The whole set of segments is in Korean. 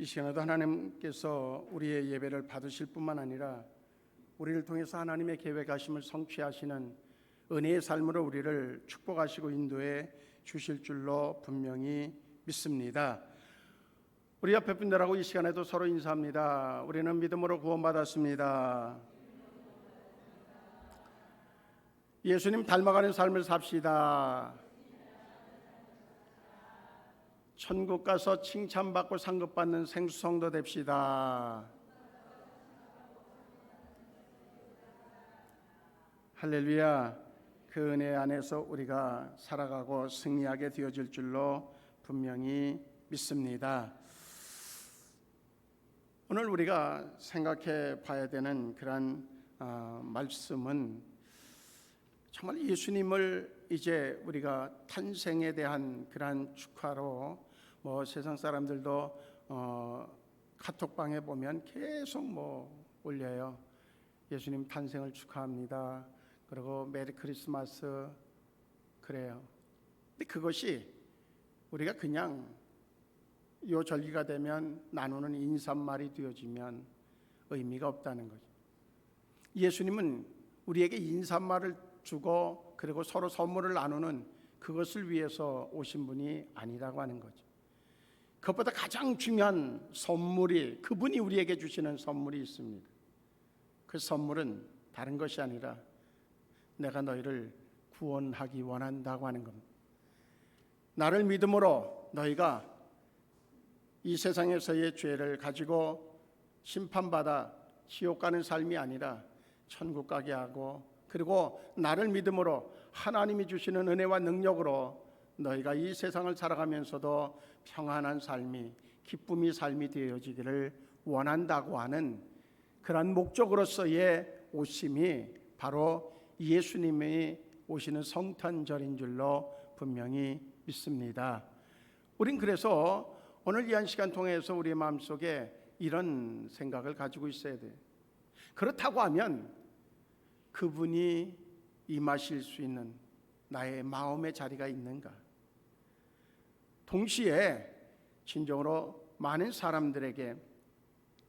이 시간에도 하나님께서 우리의 예배를 받으실 뿐만 아니라 우리를 통해서 하나님의 계획하심을 성취하시는 은혜의 삶으로 우리를 축복하시고 인도해 주실 줄로 분명히 믿습니다. 우리 옆에 분들하고 이 시간에도 서로 인사합니다. 우리는 믿음으로 구원받았습니다. 예수님 닮아가는 삶을 삽시다. 천국 가서 칭찬받고 상급받는 생수성도 됩시다. 할렐루야. 그 은혜 안에서 우리가 살아가고 승리하게 되어질 줄로 분명히 믿습니다. 오늘 우리가 생각해 봐야 되는 그런 말씀은 정말 예수님을 이제 우리가 탄생에 대한 그런 축하로 세상 사람들도 카톡방에 보면 계속 올려요. 예수님 탄생을 축하합니다. 그리고 메리 크리스마스 그래요. 근데 그것이 우리가 그냥 요 절기가 되면 나누는 인사말이 되어지면 의미가 없다는 거죠. 예수님은 우리에게 인사말을 주고 그리고 서로 선물을 나누는 그것을 위해서 오신 분이 아니라고 하는 거죠. 그것보다 가장 중요한 선물이 그분이 우리에게 주시는 선물이 있습니다. 그 선물은 다른 것이 아니라 내가 너희를 구원하기 원한다고 하는 겁니다. 나를 믿음으로 너희가 이 세상에서의 죄를 가지고 심판받아 지옥 가는 삶이 아니라 천국 가게 하고 그리고 나를 믿음으로 하나님이 주시는 은혜와 능력으로 너희가 이 세상을 살아가면서도 평안한 삶이 기쁨이 삶이 되어지기를 원한다고 하는 그런 목적으로서의 오심이 바로 예수님이 오시는 성탄절인 줄로 분명히 믿습니다. 우린 그래서 오늘 이 한 시간 통해서 우리의 마음속에 이런 생각을 가지고 있어야 돼요. 그렇다고 하면 그분이 임하실 수 있는 나의 마음의 자리가 있는가? 동시에 진정으로 많은 사람들에게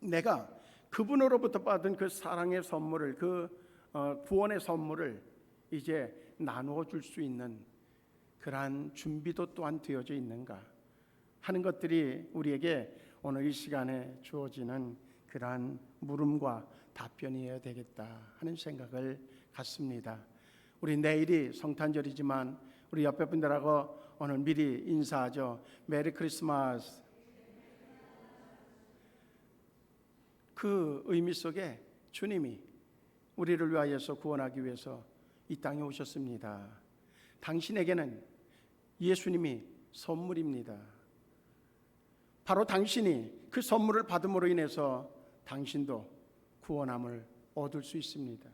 내가 그분으로부터 받은 그 사랑의 선물을 구원의 선물을 이제 나누어 줄 수 있는 그러한 준비도 또한 되어져 있는가 하는 것들이 우리에게 오늘 이 시간에 주어지는 그러한 물음과 답변이어야 되겠다 하는 생각을 갖습니다. 우리 내일이 성탄절이지만 우리 옆에 분들하고 오늘 미리 인사하죠. 메리 크리스마스. 그 의미 속에 주님이 우리를 위하여서 구원하기 위해서 이 땅에 오셨습니다. 당신에게는 예수님이 선물입니다. 바로 당신이 그 선물을 받음으로 인해서 당신도 구원함을 얻을 수 있습니다.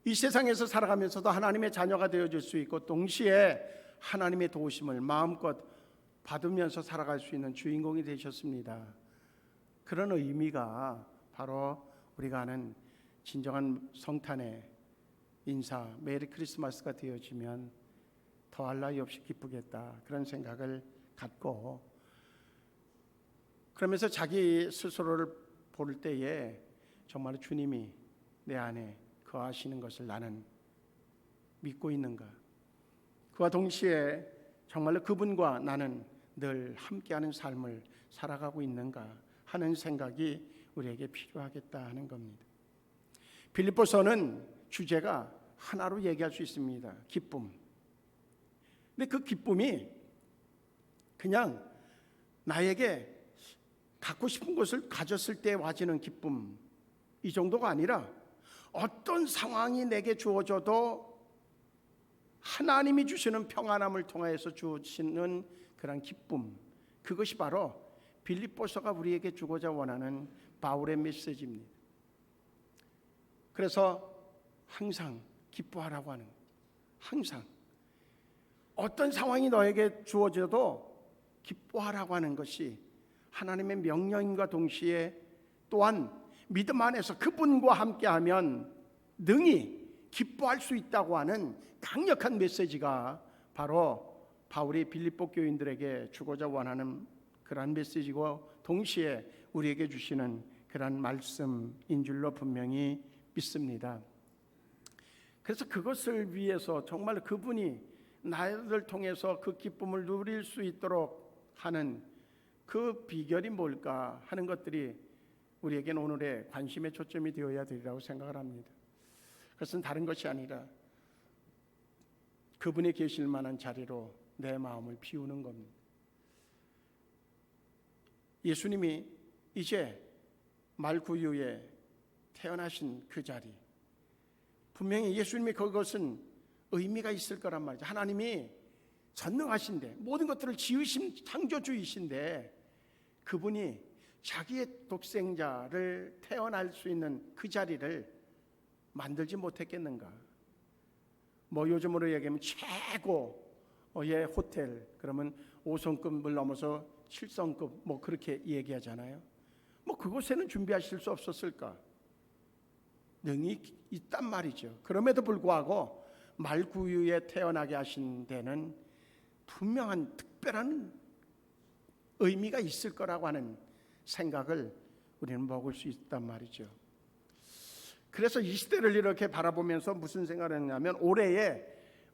이 세상에서 살아가면서도 하나님의 자녀가 되어질 수 있고 동시에 하나님의 도우심을 마음껏 받으면서 살아갈 수 있는 주인공이 되셨습니다. 그런 의미가 바로 우리가 아는 진정한 성탄의 인사 메리 크리스마스가 되어지면 더할 나위 없이 기쁘겠다 그런 생각을 갖고 그러면서 자기 스스로를 볼 때에 정말 주님이 내 안에 거하시는 것을 나는 믿고 있는가? 그와 동시에 정말로 그분과 나는 늘 함께하는 삶을 살아가고 있는가 하는 생각이 우리에게 필요하겠다 하는 겁니다. 빌립보서는 주제가 하나로 얘기할 수 있습니다. 기쁨. 근데 그 기쁨이 그냥 나에게 갖고 싶은 것을 가졌을 때 와지는 기쁨 이 정도가 아니라 어떤 상황이 내게 주어져도 하나님이 주시는 평안함을 통해서 주시는 그런 기쁨 그것이 바로 빌립보서가 우리에게 주고자 원하는 바울의 메시지입니다. 그래서 항상 기뻐하라고 하는 항상 어떤 상황이 너에게 주어져도 기뻐하라고 하는 것이 하나님의 명령과 동시에 또한 믿음 안에서 그분과 함께하면 능히 기뻐할 수 있다고 하는 강력한 메시지가 바로 바울이 빌립보 교인들에게 주고자 원하는 그러한 메시지고 동시에 우리에게 주시는 그러한 말씀인 줄로 분명히 믿습니다. 그래서 그것을 위해서 정말 그분이 나를 통해서 그 기쁨을 누릴 수 있도록 하는 그 비결이 뭘까 하는 것들이 우리에게는 오늘의 관심의 초점이 되어야 되리라고 생각을 합니다. 그것은 다른 것이 아니라 그분이 계실 만한 자리로 내 마음을 비우는 겁니다. 예수님이 이제 말구유에 태어나신 그 자리, 분명히 예수님이 그것은 의미가 있을 거란 말이죠. 하나님이 전능하신데 모든 것들을 지으신 창조주이신데 그분이 자기의 독생자를 태어날 수 있는 그 자리를 만들지 못했겠는가. 뭐 요즘으로 얘기하면 최고의 호텔, 그러면 5성급을 넘어서 7성급 뭐 그렇게 얘기하잖아요. 뭐 그곳에는 준비하실 수 없었을까? 능히 있단 말이죠. 그럼에도 불구하고 말구유에 태어나게 하신 데는 분명한 특별한 의미가 있을 거라고 하는 생각을 우리는 먹을 수 있단 말이죠. 그래서 이 시대를 이렇게 바라보면서 무슨 생각을 했냐면 올해에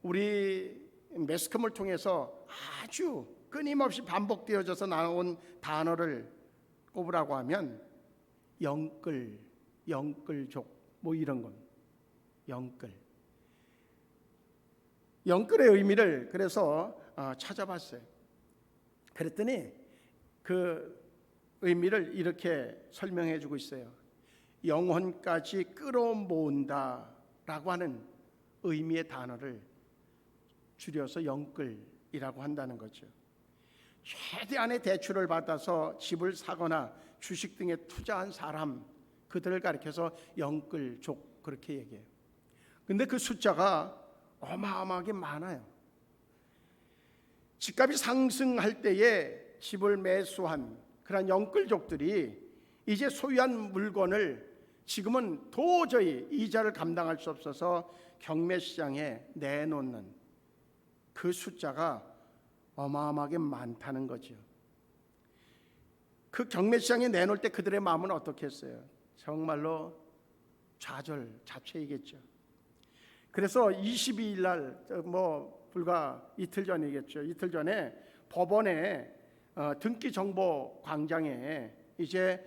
우리 매스컴을 통해서 아주 끊임없이 반복되어져서 나온 단어를 꼽으라고 하면 영끌, 영끌족 뭐 이런 건 영끌의 의미를 그래서 찾아봤어요. 그랬더니 그 의미를 이렇게 설명해 주고 있어요. 영혼까지 끌어모은다 라고 하는 의미의 단어를 줄여서 영끌이라고 한다는 거죠. 최대한의 대출을 받아서 집을 사거나 주식 등에 투자한 사람, 그들을 가리켜서 영끌족 그렇게 얘기해요. 근데 그 숫자가 어마어마하게 많아요. 집값이 상승할 때에 집을 매수한 그런 영끌족들이 이제 소유한 물건을 지금은 도저히 이자를 감당할 수 없어서 경매시장에 내놓는 그 숫자가 어마어마하게 많다는 거죠. 그 경매시장에 내놓을 때 그들의 마음은 어떻겠어요? 정말로 좌절자체이겠죠. 그래서 22일 날 불과 이틀 전이겠죠. 이틀 전에 법원에 등기정보 광장에 이제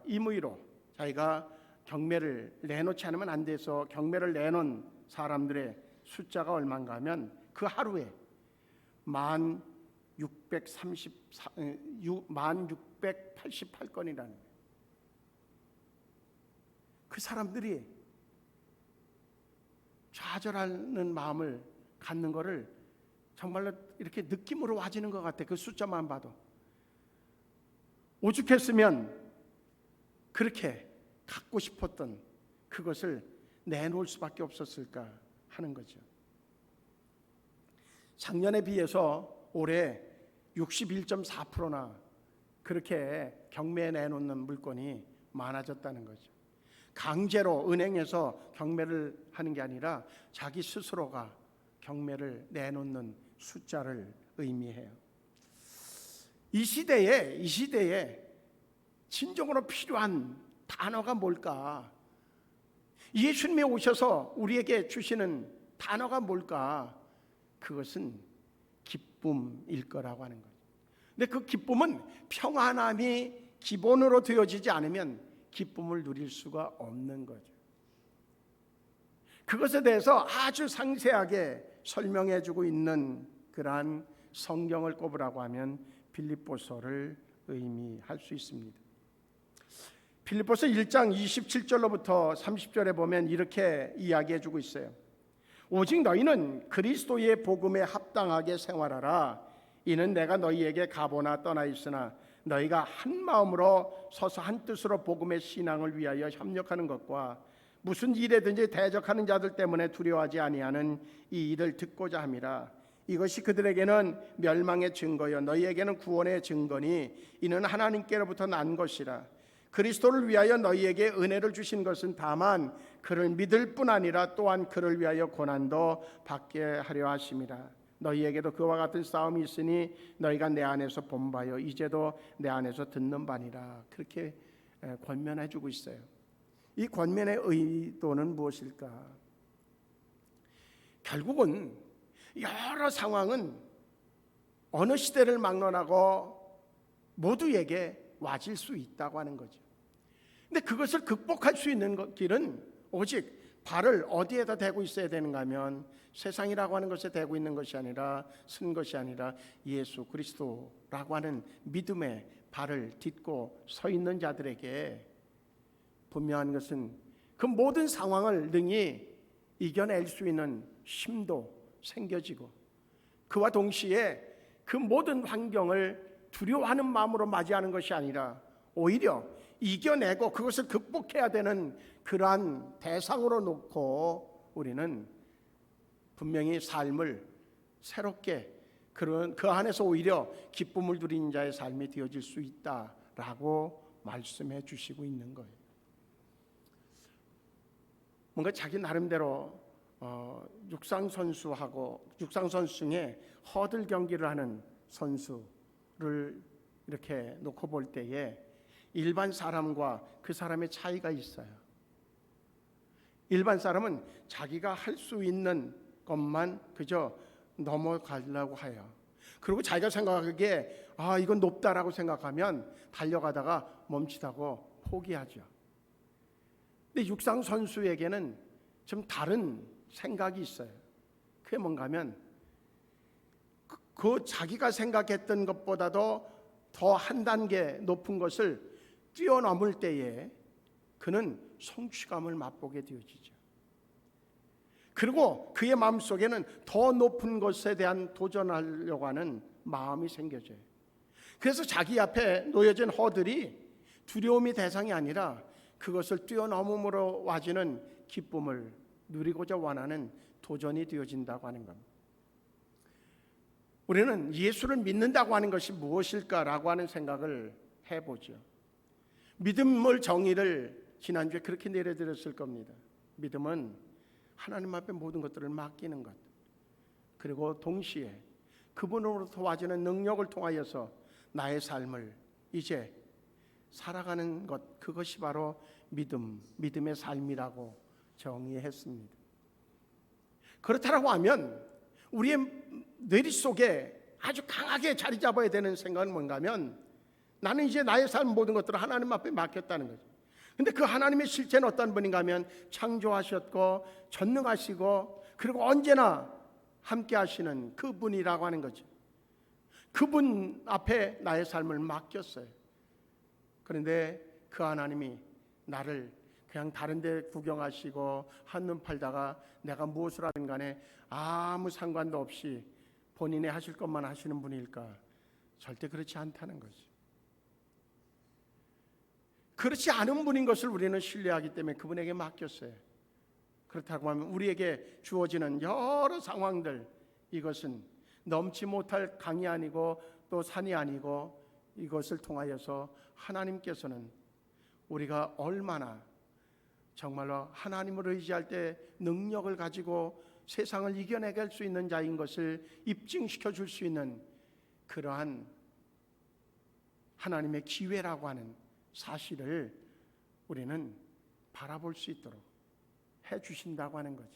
임의로 자기가 경매를 내놓지 않으면 안 돼서 경매를 내놓은 사람들의 숫자가 얼마인가 하면 그 하루에 1688건이라는 거예요. 그 사람들이 좌절하는 마음을 갖는 거를 정말로 이렇게 느낌으로 와지는 것 같아. 그 숫자만 봐도 오죽했으면 그렇게 갖고 싶었던 그것을 내놓을 수밖에 없었을까 하는 거죠. 작년에 비해서 올해 61.4%나 그렇게 경매에 내놓는 물건이 많아졌다는 거죠. 강제로 은행에서 경매를 하는 게 아니라 자기 스스로가 경매를 내놓는 숫자를 의미해요. 이 시대에 진정으로 필요한 단어가 뭘까? 예수님이 오셔서 우리에게 주시는 단어가 뭘까? 그것은 기쁨일 거라고 하는 거죠. 근데 그 기쁨은 평안함이 기본으로 되어지지 않으면 기쁨을 누릴 수가 없는 거죠. 그것에 대해서 아주 상세하게 설명해 주고 있는 그러한 성경을 꼽으라고 하면 빌립보서를 의미할 수 있습니다. 빌립보서 1장 27절로부터 30절에 보면 이렇게 이야기해 주고 있어요. 오직 너희는 그리스도의 복음에 합당하게 생활하라. 이는 내가 너희에게 가보나 떠나 있으나 너희가 한 마음으로 서서 한 뜻으로 복음의 신앙을 위하여 협력하는 것과 무슨 일에든지 대적하는 자들 때문에 두려워하지 아니하는 이 일을 듣고자 함이라. 이것이 그들에게는 멸망의 증거여 너희에게는 구원의 증거니 이는 하나님께로부터 난 것이라. 그리스도를 위하여 너희에게 은혜를 주신 것은 다만 그를 믿을 뿐 아니라 또한 그를 위하여 고난도 받게 하려 하심이라. 너희에게도 그와 같은 싸움이 있으니 너희가 내 안에서 본 바요 이제도 내 안에서 듣는 바니라. 그렇게 권면해 주고 있어요. 이 권면의 의도는 무엇일까? 결국은 여러 상황은 어느 시대를 막론하고 모두에게 와질 수 있다고 하는 거죠. 근데 그것을 극복할 수 있는 길은 오직 발을 어디에다 대고 있어야 되는가 하면 세상이라고 하는 것에 대고 있는 것이 아니라 쓴 것이 아니라 예수 그리스도라고 하는 믿음의 발을 딛고 서 있는 자들에게 분명한 것은 그 모든 상황을 능히 이겨낼 수 있는 힘도 생겨지고 그와 동시에 그 모든 환경을 두려워하는 마음으로 맞이하는 것이 아니라 오히려 이겨내고 그것을 극복해야 되는 그러한 대상으로 놓고 우리는 분명히 삶을 새롭게 그 안에서 오히려 기쁨을 누리는 자의 삶이 되어질 수 있다라고 말씀해 주시고 있는 거예요. 뭔가 자기 나름대로 육상 선수 중에 허들 경기를 하는 선수를 이렇게 놓고 볼 때에 일반 사람과 그 사람의 차이가 있어요. 일반 사람은 자기가 할 수 있는 것만 그저 넘어가려고 해요. 그리고 자기가 생각하기에 이건 높다라고 생각하면 달려가다가 멈칫하고 포기하죠. 근데 육상 선수에게는 좀 다른 생각이 있어요. 그게 뭔가 하면 그 자기가 생각했던 것보다도 더 한 단계 높은 것을 뛰어넘을 때에 그는 성취감을 맛보게 되어지죠. 그리고 그의 마음속에는 더 높은 것에 대한 도전하려고 하는 마음이 생겨져요. 그래서 자기 앞에 놓여진 허들이 두려움이 대상이 아니라 그것을 뛰어넘음으로 와지는 기쁨을 누리고자 원하는 도전이 되어진다고 하는 겁니다. 우리는 예수를 믿는다고 하는 것이 무엇일까라고 하는 생각을 해보죠. 믿음의 정의를 지난주에 그렇게 내려드렸을 겁니다. 믿음은 하나님 앞에 모든 것들을 맡기는 것, 그리고 동시에 그분으로부터 와지는 능력을 통하여서 나의 삶을 이제 살아가는 것, 그것이 바로 믿음의 삶이라고 정의했습니다. 그렇다고 하면 우리의 뇌리 속에 아주 강하게 자리 잡아야 되는 생각은 뭔가 하면 나는 이제 나의 삶 모든 것들을 하나님 앞에 맡겼다는 거죠. 근데 그 하나님의 실체는 어떤 분인가 하면 창조하셨고 전능하시고 그리고 언제나 함께 하시는 그분이라고 하는 거죠. 그분 앞에 나의 삶을 맡겼어요. 그런데 그 하나님이 나를 그냥 다른 데 구경하시고 한눈 팔다가 내가 무엇을 하든 간에 아무 상관도 없이 본인이 하실 것만 하시는 분일까? 절대 그렇지 않다는 거죠. 그렇지 않은 분인 것을 우리는 신뢰하기 때문에 그분에게 맡겼어요. 그렇다고 하면 우리에게 주어지는 여러 상황들, 이것은 넘지 못할 강이 아니고 또 산이 아니고 이것을 통하여서 하나님께서는 우리가 얼마나 정말로 하나님을 의지할 때 능력을 가지고 세상을 이겨내갈 수 있는 자인 것을 입증시켜 줄 수 있는 그러한 하나님의 기회라고 하는 사실을 우리는 바라볼 수 있도록 해주신다고 하는 거죠.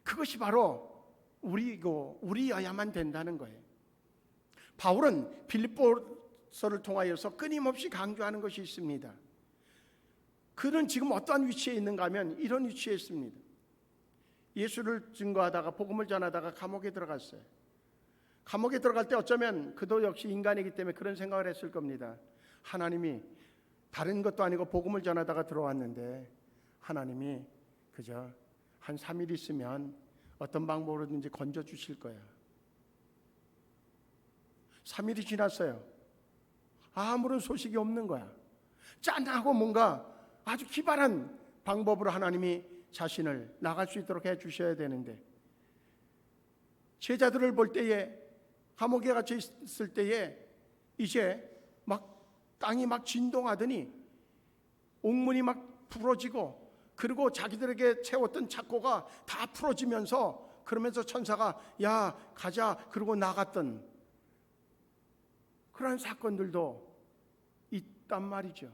그것이 바로 우리여야만 된다는 거예요. 바울은 빌립보서를 통하여서 끊임없이 강조하는 것이 있습니다. 그는 지금 어떠한 위치에 있는가 하면 이런 위치에 있습니다. 예수를 증거하다가 복음을 전하다가 감옥에 들어갔어요. 감옥에 들어갈 때 어쩌면 그도 역시 인간이기 때문에 그런 생각을 했을 겁니다. 하나님이 다른 것도 아니고 복음을 전하다가 들어왔는데 하나님이 그저 한 3일 있으면 어떤 방법으로든지 건져주실 거야. 3일이 지났어요. 아무런 소식이 없는 거야. 짠하고 뭔가 아주 기발한 방법으로 하나님이 자신을 나갈 수 있도록 해주셔야 되는데 제자들을 볼 때에 감옥에 갇혀 있을 때에 이제 막 땅이 막 진동하더니 옥문이 막 풀어지고 그리고 자기들에게 채웠던 착고가 다 풀어지면서 그러면서 천사가 야 가자 그러고 나갔던 그런 사건들도 있단 말이죠.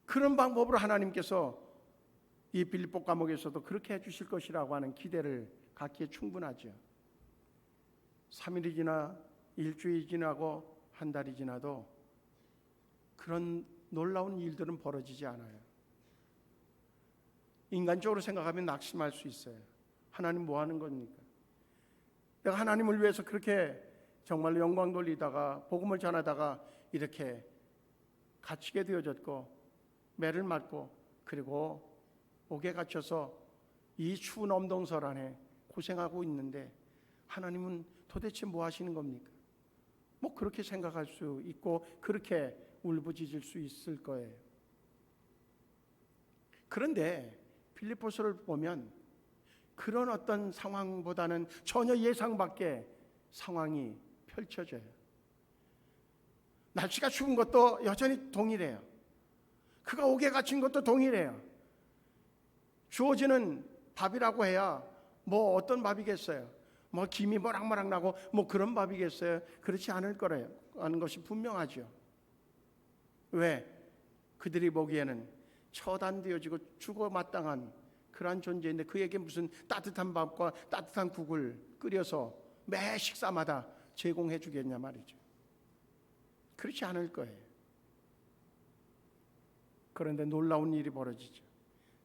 그런 방법으로 하나님께서 이 빌립보 감옥에서도 그렇게 해주실 것이라고 하는 기대를 갖기에 충분하죠. 3일이 지나 일주일이 지나고 한 달이 지나도 그런 놀라운 일들은 벌어지지 않아요. 인간적으로 생각하면 낙심할 수 있어요. 하나님 뭐 하는 겁니까? 내가 하나님을 위해서 그렇게 정말로 영광 돌리다가 복음을 전하다가 이렇게 갇히게 되어졌고 매를 맞고 그리고 옥에 갇혀서 이 추운 엄동설 안에 고생하고 있는데 하나님은 도대체 뭐 하시는 겁니까? 뭐 그렇게 생각할 수 있고 그렇게 울부짖을 수 있을 거예요. 그런데 빌립보서를 보면 그런 어떤 상황보다는 전혀 예상 밖의 상황이 펼쳐져요. 날씨가 추운 것도 여전히 동일해요. 그가 옥에 갇힌 것도 동일해요. 주어지는 밥이라고 해야 뭐 어떤 밥이겠어요? 뭐 김이 모락모락 나고 뭐 그런 밥이겠어요? 그렇지 않을 거래요. 하는 것이 분명하죠. 왜? 그들이 보기에는 처단되어지고 죽어마땅한 그러한 존재인데 그에게 무슨 따뜻한 밥과 따뜻한 국을 끓여서 매 식사마다 제공해 주겠냐 말이죠. 그렇지 않을 거예요. 그런데 놀라운 일이 벌어지죠.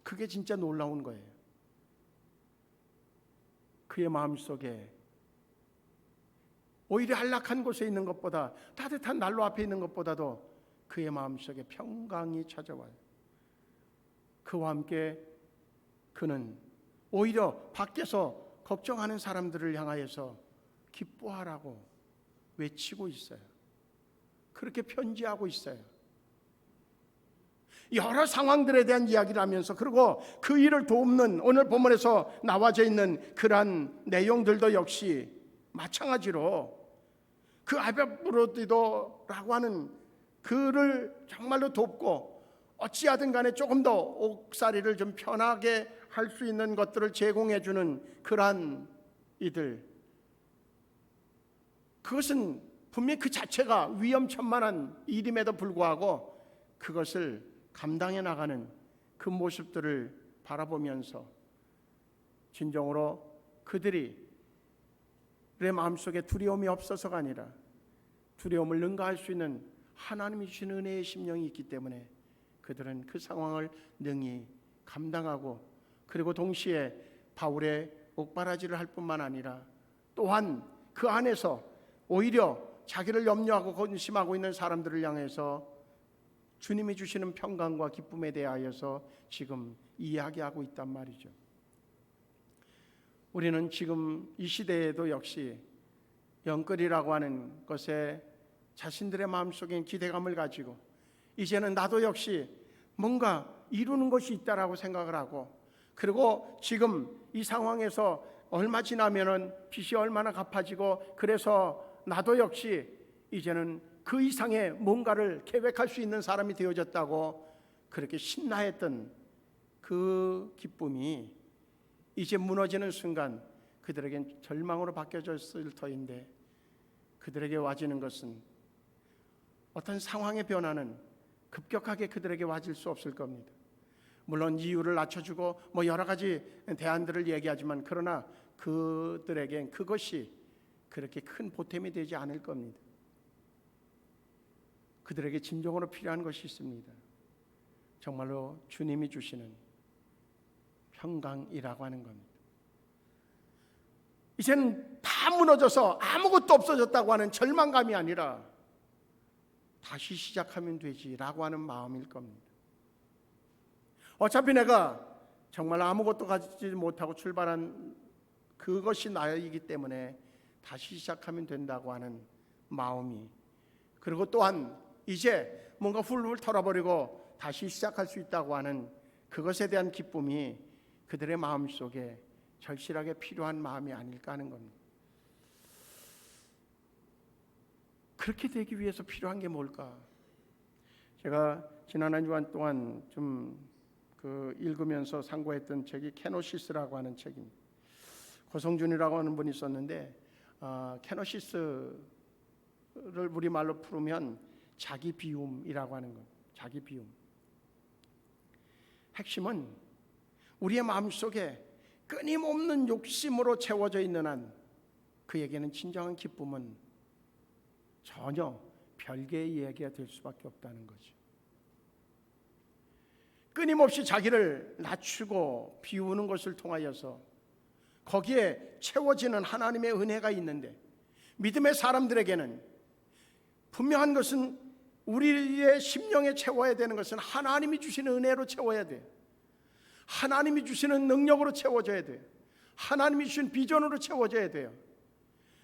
그게 진짜 놀라운 거예요. 그의 마음속에 오히려 한락한 곳에 있는 것보다 따뜻한 난로 앞에 있는 것보다도 그의 마음속에 평강이 찾아와요. 그와 함께 그는 오히려 밖에서 걱정하는 사람들을 향하여서 기뻐하라고 외치고 있어요. 그렇게 편지하고 있어요. 여러 상황들에 대한 이야기를 하면서 그리고 그 일을 돕는 오늘 본문에서 나와져 있는 그러한 내용들도 역시 마찬가지로 그 아베브로디도라고 하는 그를 정말로 돕고 어찌하든 간에 조금 더 옥살이를 좀 편하게 할 수 있는 것들을 제공해 주는 그러한 이들, 그것은 분명히 그 자체가 위험천만한 일임에도 불구하고 그것을 감당해 나가는 그 모습들을 바라보면서 진정으로 그들이 내 마음속에 두려움이 없어서가 아니라 두려움을 능가할 수 있는 하나님이 주신 은혜의 심령이 있기 때문에 그들은 그 상황을 능히 감당하고 그리고 동시에 바울의 옥바라지를 할 뿐만 아니라 또한 그 안에서 오히려 자기를 염려하고 근심하고 있는 사람들을 향해서 주님이 주시는 평강과 기쁨에 대하여서 지금 이야기하고 있단 말이죠. 우리는 지금 이 시대에도 역시 영끌이라고 하는 것에 자신들의 마음속에 기대감을 가지고 이제는 나도 역시 뭔가 이루는 것이 있다라고 생각을 하고 그리고 지금 이 상황에서 얼마 지나면은 빚이 얼마나 갚아지고 그래서 나도 역시 이제는 그 이상의 뭔가를 계획할 수 있는 사람이 되어졌다고 그렇게 신나했던 그 기쁨이 이제 무너지는 순간 그들에겐 절망으로 바뀌어졌을 터인데 그들에게 와지는 것은 어떤 상황의 변화는 급격하게 그들에게 와질 수 없을 겁니다. 물론 이유를 낮춰주고 뭐 여러 가지 대안들을 얘기하지만 그러나 그들에겐 그것이 그렇게 큰 보탬이 되지 않을 겁니다. 그들에게 진정으로 필요한 것이 있습니다. 정말로 주님이 주시는 평강이라고 하는 겁니다. 이제는 다 무너져서 아무것도 없어졌다고 하는 절망감이 아니라 다시 시작하면 되지라고 하는 마음일 겁니다. 어차피 내가 정말 아무것도 가지지 못하고 출발한 그것이 나이기 때문에 다시 시작하면 된다고 하는 마음이, 그리고 또한 이제 뭔가 훌훌 털어버리고 다시 시작할 수 있다고 하는 그것에 대한 기쁨이 그들의 마음속에 절실하게 필요한 마음이 아닐까 하는 겁니다. 그렇게 되기 위해서 필요한 게 뭘까? 제가 지난 한 주간 동안 좀 읽으면서 상고했던 책이 케노시스라고 하는 책입니다. 고성준이라고 하는 분이 있었는데 케노시스를 우리말로 풀으면 자기 비움이라고 하는 것. 자기 비움. 핵심은 우리의 마음속에 끊임없는 욕심으로 채워져 있는 한 그에게는 진정한 기쁨은 전혀 별개의 이야기가 될 수밖에 없다는 거죠. 끊임없이 자기를 낮추고 비우는 것을 통하여서 거기에 채워지는 하나님의 은혜가 있는데, 믿음의 사람들에게는 분명한 것은 우리의 심령에 채워야 되는 것은 하나님이 주시는 은혜로 채워야 돼요. 하나님이 주시는 능력으로 채워져야 돼요. 하나님이 주신 비전으로 채워져야 돼요.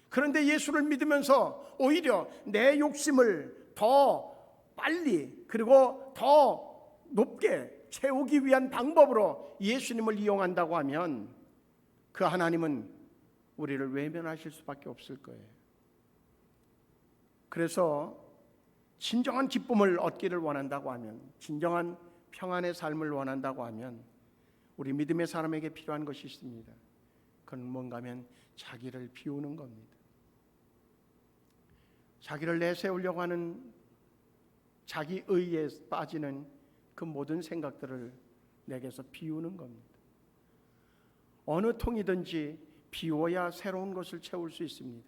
그런데 예수를 믿으면서 오히려 내 욕심을 더 빨리 그리고 더 높게 채우기 위한 방법으로 예수님을 이용한다고 하면 그 하나님은 우리를 외면하실 수밖에 없을 거예요. 그래서 진정한 기쁨을 얻기를 원한다고 하면, 진정한 평안의 삶을 원한다고 하면 우리 믿음의 사람에게 필요한 것이 있습니다. 그건 뭔가 하면 자기를 비우는 겁니다. 자기를 내세우려고 하는 자기 의에 빠지는 그 모든 생각들을 내게서 비우는 겁니다. 어느 통이든지 비워야 새로운 것을 채울 수 있습니다.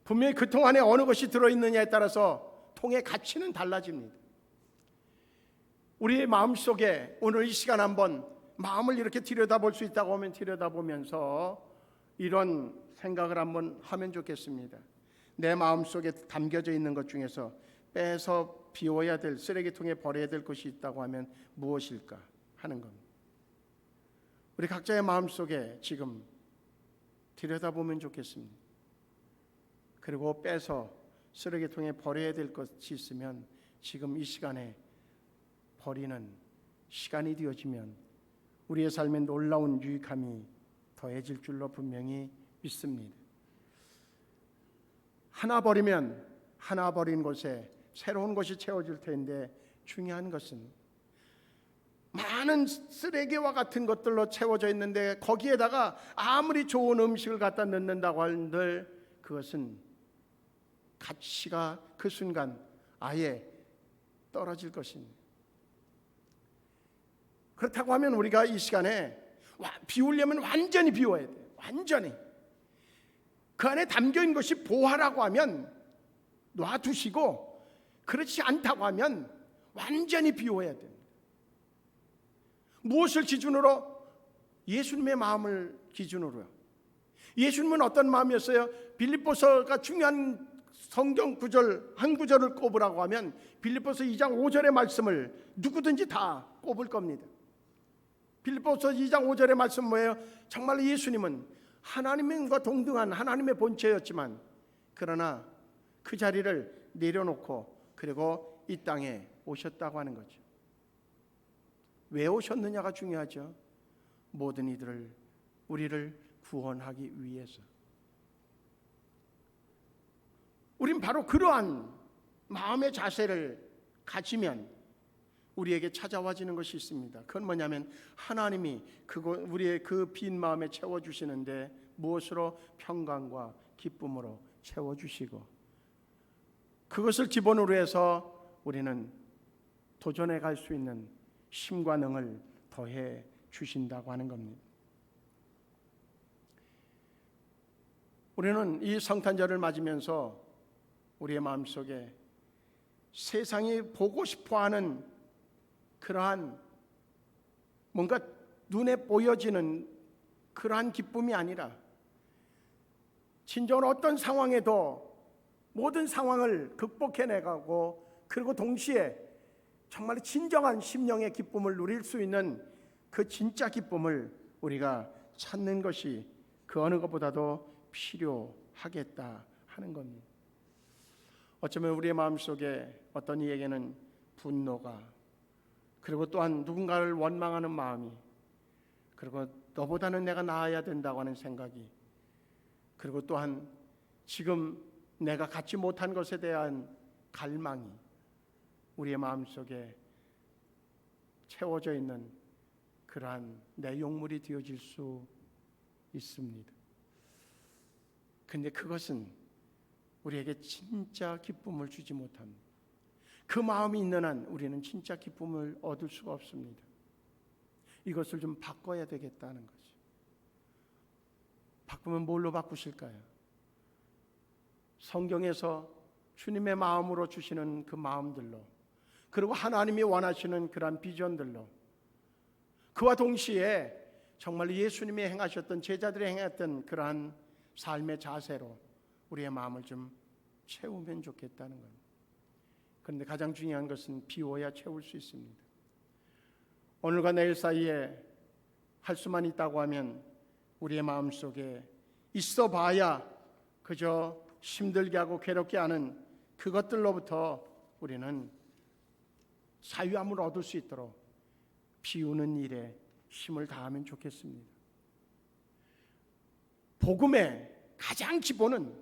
분명히 그 통 안에 어느 것이 들어있느냐에 따라서 통의 가치는 달라집니다. 우리의 마음속에 오늘 이 시간 한번 마음을 이렇게 들여다볼 수 있다고 하면 들여다보면서 이런 생각을 한번 하면 좋겠습니다. 내 마음속에 담겨져 있는 것 중에서 빼서 비워야 될, 쓰레기통에 버려야 될 것이 있다고 하면 무엇일까 하는 겁니다. 우리 각자의 마음속에 지금 들여다보면 좋겠습니다. 그리고 빼서 쓰레기통에 버려야 될 것이 있으면 지금 이 시간에 버리는 시간이 되어지면 우리의 삶에 놀라운 유익함이 더해질 줄로 분명히 믿습니다. 하나 버리면 하나 버린 곳에 새로운 것이 채워질 텐데, 중요한 것은 많은 쓰레기와 같은 것들로 채워져 있는데 거기에다가 아무리 좋은 음식을 갖다 넣는다고 한들 그것은 가치가 그 순간 아예 떨어질 것입니다. 그렇다고 하면 우리가 이 시간에 비우려면 완전히 비워야 돼요. 완전히. 그 안에 담겨있는 것이 보화라고 하면 놔두시고, 그렇지 않다고 하면 완전히 비워야 됩니다. 무엇을 기준으로? 예수님의 마음을 기준으로요. 예수님은 어떤 마음이었어요? 빌립보서가 중요한 성경 구절 한 구절을 꼽으라고 하면 빌립보서 2장 5절의 말씀을 누구든지 다 꼽을 겁니다. 빌립보서 2장 5절의 말씀 뭐예요? 정말 예수님은 하나님과 동등한 하나님의 본체였지만 그러나 그 자리를 내려놓고 그리고 이 땅에 오셨다고 하는 거죠. 왜 오셨느냐가 중요하죠. 모든 이들을, 우리를 구원하기 위해서. 우린 바로 그러한 마음의 자세를 가지면 우리에게 찾아와지는 것이 있습니다. 그건 뭐냐면 하나님이 우리의 그 빈 마음에 채워주시는데 무엇으로? 평강과 기쁨으로 채워주시고, 그것을 기본으로 해서 우리는 도전해 갈 수 있는 힘과 능을 더해 주신다고 하는 겁니다. 우리는 이 성탄절을 맞으면서 우리의 마음속에 세상이 보고 싶어하는 그러한 뭔가 눈에 보여지는 그러한 기쁨이 아니라 진정으로 어떤 상황에도 모든 상황을 극복해내가고 그리고 동시에 정말 진정한 심령의 기쁨을 누릴 수 있는 그 진짜 기쁨을 우리가 찾는 것이 그 어느 것보다도 필요하겠다 하는 겁니다. 어쩌면 우리의 마음속에 어떤 이에게는 분노가, 그리고 또한 누군가를 원망하는 마음이, 그리고 너보다는 내가 나아야 된다고 하는 생각이, 그리고 또한 지금 내가 갖지 못한 것에 대한 갈망이 우리의 마음속에 채워져 있는 그러한 내용물이 되어질 수 있습니다. 근데 그것은 우리에게 진짜 기쁨을 주지 못합니다. 그 마음이 있는 한 우리는 진짜 기쁨을 얻을 수가 없습니다. 이것을 좀 바꿔야 되겠다는 거죠. 바꾸면 뭘로 바꾸실까요? 성경에서 주님의 마음으로 주시는 그 마음들로, 그리고 하나님이 원하시는 그러한 비전들로, 그와 동시에 정말 예수님이 행하셨던, 제자들이 행했던 그러한 삶의 자세로 우리의 마음을 좀 채우면 좋겠다는 겁니다. 그런데 가장 중요한 것은 비워야 채울 수 있습니다. 오늘과 내일 사이에 할 수만 있다고 하면 우리의 마음속에 있어 봐야 그저 힘들게 하고 괴롭게 하는 그것들로부터 우리는 자유함을 얻을 수 있도록 비우는 일에 힘을 다하면 좋겠습니다. 복음의 가장 기본은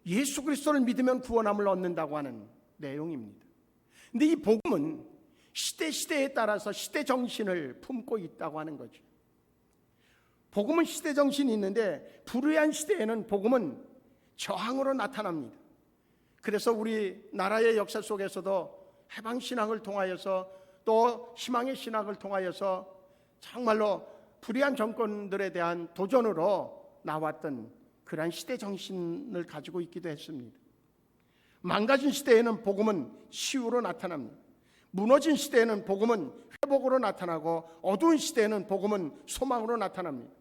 예수 그리스도를 믿으면 구원함을 얻는다고 하는 내용입니다. 근데 이 복음은 시대에 따라서 시대 정신을 품고 있다고 하는 거죠. 복음은 시대 정신이 있는데 불의한 시대에는 복음은 저항으로 나타납니다. 그래서 우리나라의 역사 속에서도 해방신학을 통하여서 또 희망의 신학을 통하여서 정말로 불의한 정권들에 대한 도전으로 나왔던 그러한 시대 정신을 가지고 있기도 했습니다. 망가진 시대에는 복음은 치유로 나타납니다. 무너진 시대에는 복음은 회복으로 나타나고, 어두운 시대에는 복음은 소망으로 나타납니다.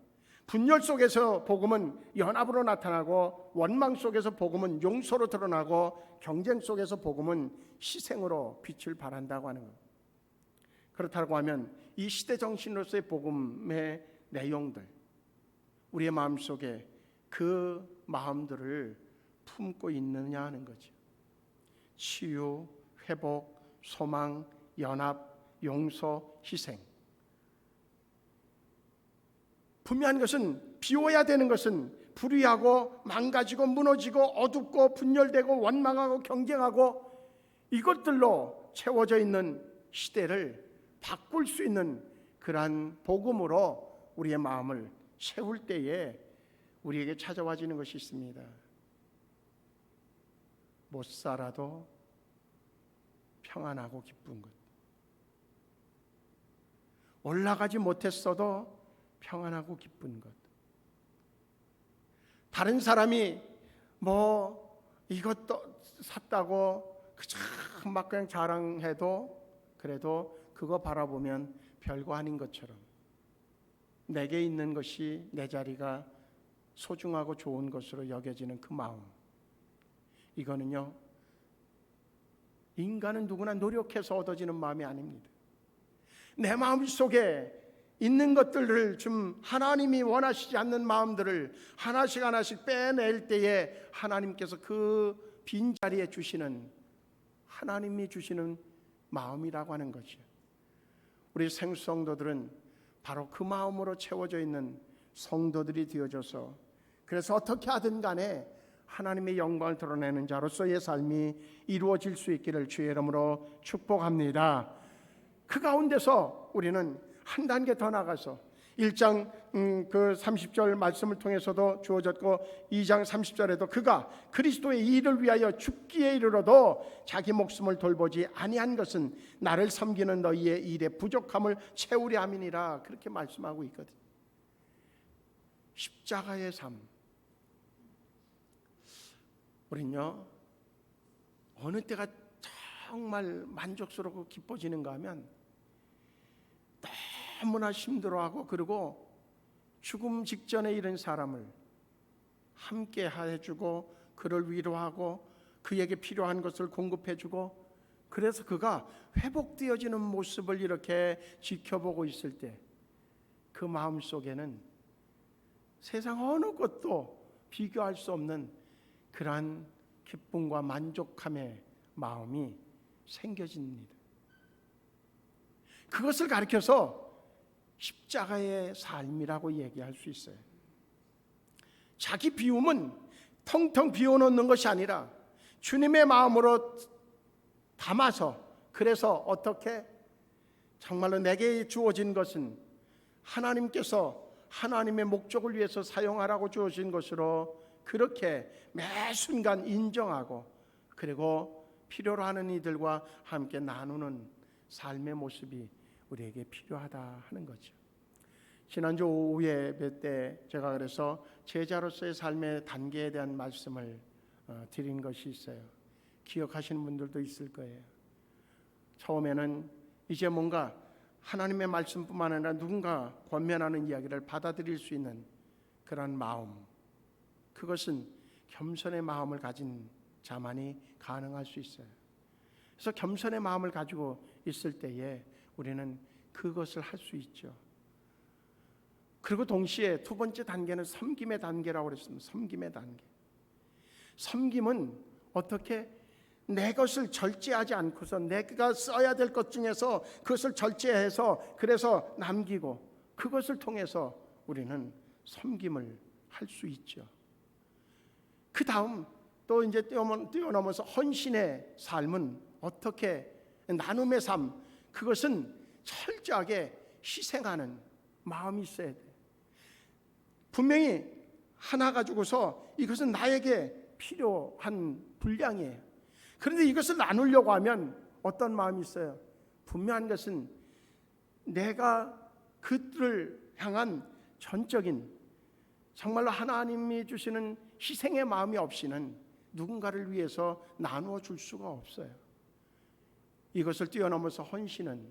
분열 속에서 복음은 연합으로 나타나고, 원망 속에서 복음은 용서로 드러나고, 경쟁 속에서 복음은 희생으로 빛을 발한다고 하는 겁니다. 그렇다고 하면 이 시대 정신으로서의 복음의 내용들, 우리의 마음속에 그 마음들을 품고 있느냐 하는 거죠. 치유, 회복, 소망, 연합, 용서, 희생. 분명한 것은, 비워야 되는 것은 불의하고 망가지고 무너지고 어둡고 분열되고 원망하고 경쟁하고 이것들로 채워져 있는 시대를 바꿀 수 있는 그러한 복음으로 우리의 마음을 채울 때에 우리에게 찾아와지는 것이 있습니다. 못 살아도 평안하고 기쁜 것, 올라가지 못했어도 평안하고 기쁜 것, 다른 사람이 뭐 이것도 샀다고 그저 막 그냥 자랑해도 그래도 그거 바라보면 별거 아닌 것처럼 내게 있는 것이, 내 자리가 소중하고 좋은 것으로 여겨지는 그 마음, 이거는요, 인간은 누구나 노력해서 얻어지는 마음이 아닙니다. 내 마음속에 있는 것들을 좀 하나님이 원하시지 않는 마음들을 하나씩 빼낼 때에 하나님께서 그 빈자리에 주시는, 하나님이 주시는 마음이라고 하는 것이요, 우리 생수성도들은 바로 그 마음으로 채워져 있는 성도들이 되어져서, 그래서 어떻게 하든 간에 하나님의 영광을 드러내는 자로서의 삶이 이루어질 수 있기를 주의 이름으로 축복합니다. 그 가운데서 우리는 한 단계 더 나가서 1장 그 30절 말씀을 통해서도 주어졌고, 2장 30절에도 그가 그리스도의 일을 위하여 죽기에 이르러도 자기 목숨을 돌보지 아니한 것은 나를 섬기는 너희의 일의 부족함을 채우려 함이니라, 그렇게 말씀하고 있거든요. 십자가의 삶, 우린요 어느 때가 정말 만족스럽고 기뻐지는가 하면 너무나 힘들어하고, 그리고 죽음 직전에 이른 사람을 함께 해주고 그를 위로하고 그에게 필요한 것을 공급해주고, 그래서 그가 회복되어지는 모습을 이렇게 지켜보고 있을 때 그 마음속에는 세상 어느 것도 비교할 수 없는 그러한 기쁨과 만족함의 마음이 생겨집니다. 그것을 가리켜서 십자가의 삶이라고 얘기할 수 있어요. 자기 비움은 텅텅 비워놓는 것이 아니라 주님의 마음으로 담아서, 그래서 어떻게 정말로 내게 주어진 것은 하나님께서 하나님의 목적을 위해서 사용하라고 주어진 것으로 그렇게 매 순간 인정하고 그리고 필요로 하는 이들과 함께 나누는 삶의 모습이 우리에게 필요하다 하는 거죠. 지난주 오후 예배 때 제가 그래서 제자로서의 삶의 단계에 대한 말씀을 드린 것이 있어요. 기억하시는 분들도 있을 거예요. 처음에는 이제 뭔가 하나님의 말씀뿐만 아니라 누군가 권면하는 이야기를 받아들일 수 있는 그런 마음, 그것은 겸손의 마음을 가진 자만이 가능할 수 있어요. 그래서 겸손의 마음을 가지고 있을 때에 우리는 그것을 할 수 있죠. 그리고 동시에 두 번째 단계는 섬김의 단계라고 그랬습니다. 섬김의 단계. 섬김은 어떻게 내 것을 절제하지 않고서 내가 써야 될 것 중에서 그것을 절제해서 그래서 남기고 그것을 통해서 우리는 섬김을 할 수 있죠. 그 다음 또 이제 뛰어넘어서 헌신의 삶은 어떻게 나눔의 삶, 그것은 철저하게 희생하는 마음이 있어야 돼. 분명히 하나 가지고서 이것은 나에게 필요한 분량이에요. 그런데 이것을 나누려고 하면 어떤 마음이 있어요? 분명한 것은 내가 그들을 향한 전적인 정말로 하나님이 주시는 희생의 마음이 없이는 누군가를 위해서 나누어 줄 수가 없어요. 이것을 뛰어넘어서 헌신은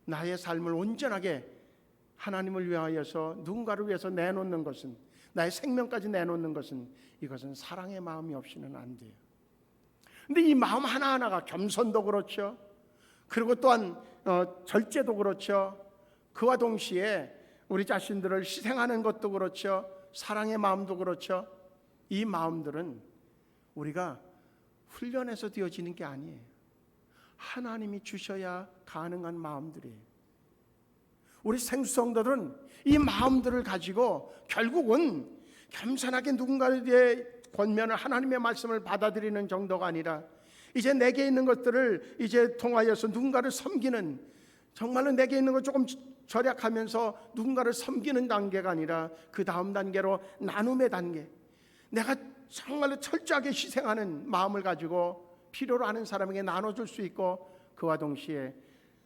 나의 삶을 온전하게 하나님을 위하여서 누군가를 위해서 내놓는 것은, 나의 생명까지 내놓는 것은, 이것은 사랑의 마음이 없이는 안 돼요. 근데 이 마음 하나하나가 겸손도 그렇죠. 그리고 또한 절제도 그렇죠. 그와 동시에 우리 자신들을 희생하는 것도 그렇죠. 사랑의 마음도 그렇죠. 이 마음들은 우리가 훈련해서 되어지는 게 아니에요. 하나님이 주셔야 가능한 마음들이에요. 우리 생수성도들은 이 마음들을 가지고 결국은 겸손하게 누군가의 권면을, 하나님의 말씀을 받아들이는 정도가 아니라 이제 내게 있는 것들을 이제 통하여서 누군가를 섬기는, 정말로 내게 있는 것 조금 절약하면서 누군가를 섬기는 단계가 아니라 그 다음 단계로 나눔의 단계, 내가 정말로 철저하게 희생하는 마음을 가지고 필요로 하는 사람에게 나눠줄 수 있고 그와 동시에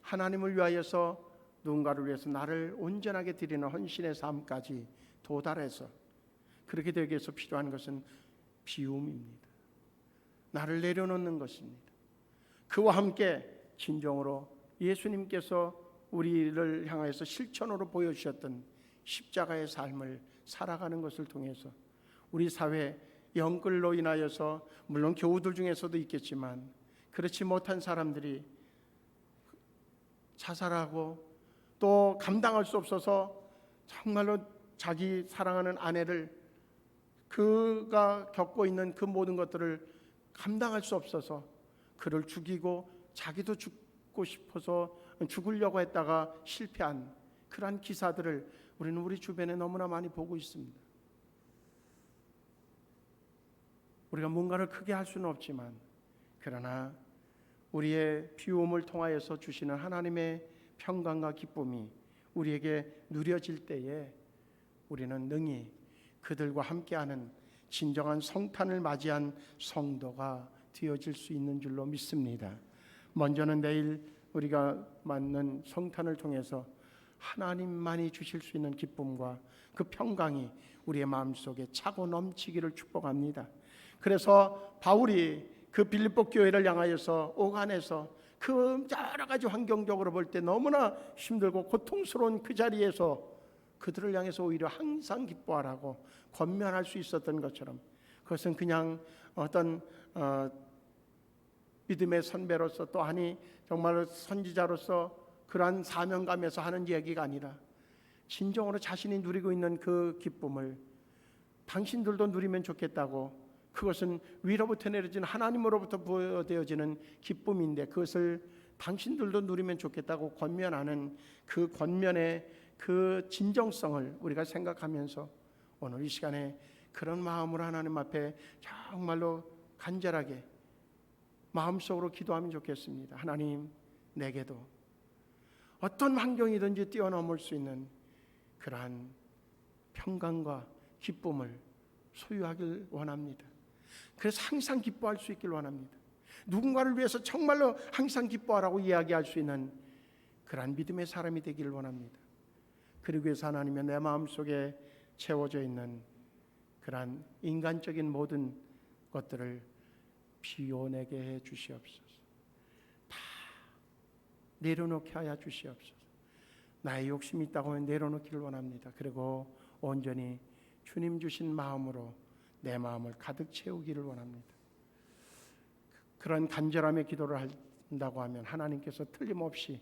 하나님을 위하여서 누군가를 위해서 나를 온전하게 드리는 헌신의 삶까지 도달해서 그렇게 되기 위해서 필요한 것은 비움입니다. 나를 내려놓는 것입니다. 그와 함께 진정으로 예수님께서 우리를 향해서 실천으로 보여주셨던 십자가의 삶을 살아가는 것을 통해서 우리 사회 영끌로 인하여서 물론 교우들 중에서도 있겠지만 그렇지 못한 사람들이 자살하고 또 감당할 수 없어서 정말로 자기 사랑하는 아내를, 그가 겪고 있는 그 모든 것들을 감당할 수 없어서 그를 죽이고 자기도 죽고 싶어서 죽으려고 했다가 실패한 그러한 기사들을 우리는 우리 주변에 너무나 많이 보고 있습니다. 우리가 뭔가를 크게 할 수는 없지만 그러나 우리의 비움을 통하여서 주시는 하나님의 평강과 기쁨이 우리에게 누려질 때에 우리는 능히 그들과 함께하는 진정한 성탄을 맞이한 성도가 되어질 수 있는 줄로 믿습니다. 먼저는 내일 우리가 맞는 성탄을 통해서 하나님만이 주실 수 있는 기쁨과 그 평강이 우리의 마음속에 차고 넘치기를 축복합니다. 그래서 바울이 그 빌립보 교회를 향하여서 오간에서 그 여러 가지 환경적으로 볼 때 너무나 힘들고 고통스러운 그 자리에서 그들을 향해서 오히려 항상 기뻐하라고 권면할 수 있었던 것처럼, 그것은 그냥 어떤 믿음의 선배로서 또 아니 정말 선지자로서 그러한 사명감에서 하는 이야기가 아니라 진정으로 자신이 누리고 있는 그 기쁨을 당신들도 누리면 좋겠다고, 그것은 위로부터 내려진 하나님으로부터 부여되어지는 기쁨인데 그것을 당신들도 누리면 좋겠다고 권면하는 그 권면의 그 진정성을 우리가 생각하면서 오늘 이 시간에 그런 마음으로 하나님 앞에 정말로 간절하게 마음속으로 기도하면 좋겠습니다. 하나님, 내게도 어떤 환경이든지 뛰어넘을 수 있는 그러한 평강과 기쁨을 소유하길 원합니다. 그래서 항상 기뻐할 수 있길 원합니다. 누군가를 위해서 정말로 항상 기뻐하라고 이야기할 수 있는 그러한 믿음의 사람이 되기를 원합니다. 그러기 위해서 하나님은 내 마음속에 채워져 있는 그러한 인간적인 모든 것들을 비워내게 해 주시옵소서. 다 내려놓게 하여 주시옵소서. 나의 욕심이 있다고 하면 내려놓기를 원합니다. 그리고 온전히 주님 주신 마음으로 내 마음을 가득 채우기를 원합니다. 그런 간절함의 기도를 한다고 하면 하나님께서 틀림없이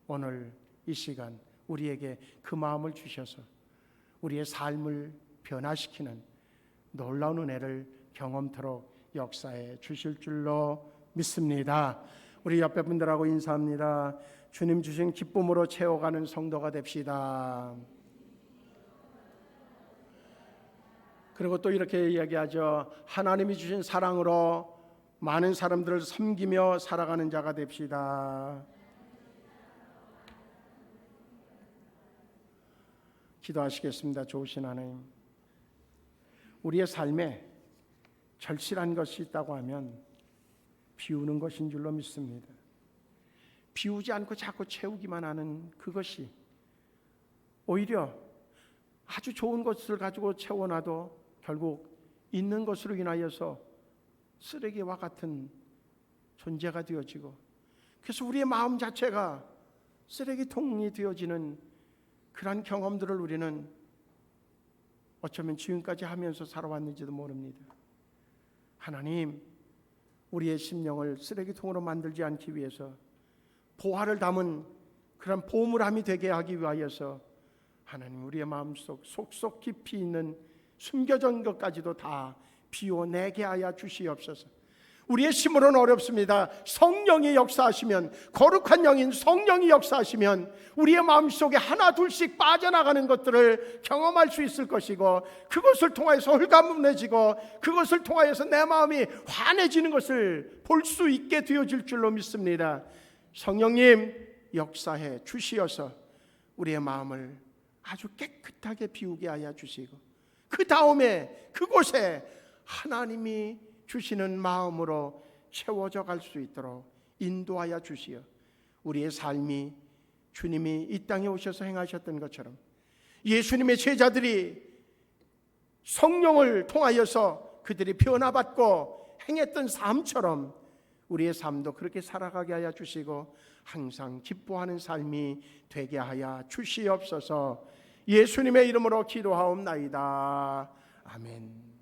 오늘 이 시간 우리에게 그 마음을 주셔서 우리의 삶을 변화시키는 놀라운 은혜를 경험토록 역사해 주실 줄로 믿습니다. 우리 옆에 분들하고 인사합니다. 주님 주신 기쁨으로 채워가는 성도가 됩시다. 그리고 또 이렇게 이야기하죠. 하나님이 주신 사랑으로 많은 사람들을 섬기며 살아가는 자가 됩시다. 기도하시겠습니다. 좋으신 하나님, 우리의 삶에 절실한 것이 있다고 하면 비우는 것인 줄로 믿습니다. 비우지 않고 자꾸 채우기만 하는 그것이 오히려 아주 좋은 것을 가지고 채워놔도 결국 있는 것으로 인하여서 쓰레기와 같은 존재가 되어지고, 그래서 우리의 마음 자체가 쓰레기통이 되어지는 그러한 경험들을 우리는 어쩌면 지금까지 하면서 살아왔는지도 모릅니다. 하나님, 우리의 심령을 쓰레기통으로 만들지 않기 위해서 보화를 담은 그런 보물함이 되게 하기 위하여서 하나님, 우리의 마음속 속속 깊이 있는 숨겨진 것까지도 다 비워내게 하여 주시옵소서. 우리의 힘으로는 어렵습니다. 성령이 역사하시면, 거룩한 영인 성령이 역사하시면 우리의 마음속에 하나 둘씩 빠져나가는 것들을 경험할 수 있을 것이고, 그것을 통하여서 홀가분해지고 그것을 통하여서 내 마음이 환해지는 것을 볼 수 있게 되어질 줄로 믿습니다. 성령님 역사해 주시어서 우리의 마음을 아주 깨끗하게 비우게 하여 주시고, 그 다음에 그곳에 하나님이 주시는 마음으로 채워져 갈 수 있도록 인도하여 주시어 우리의 삶이 주님이 이 땅에 오셔서 행하셨던 것처럼 예수님의 제자들이 성령을 통하여서 그들이 변화받고 행했던 삶처럼 우리의 삶도 그렇게 살아가게 하여 주시고 항상 기뻐하는 삶이 되게 하여 주시옵소서. 예수님의 이름으로 기도하옵나이다. 아멘.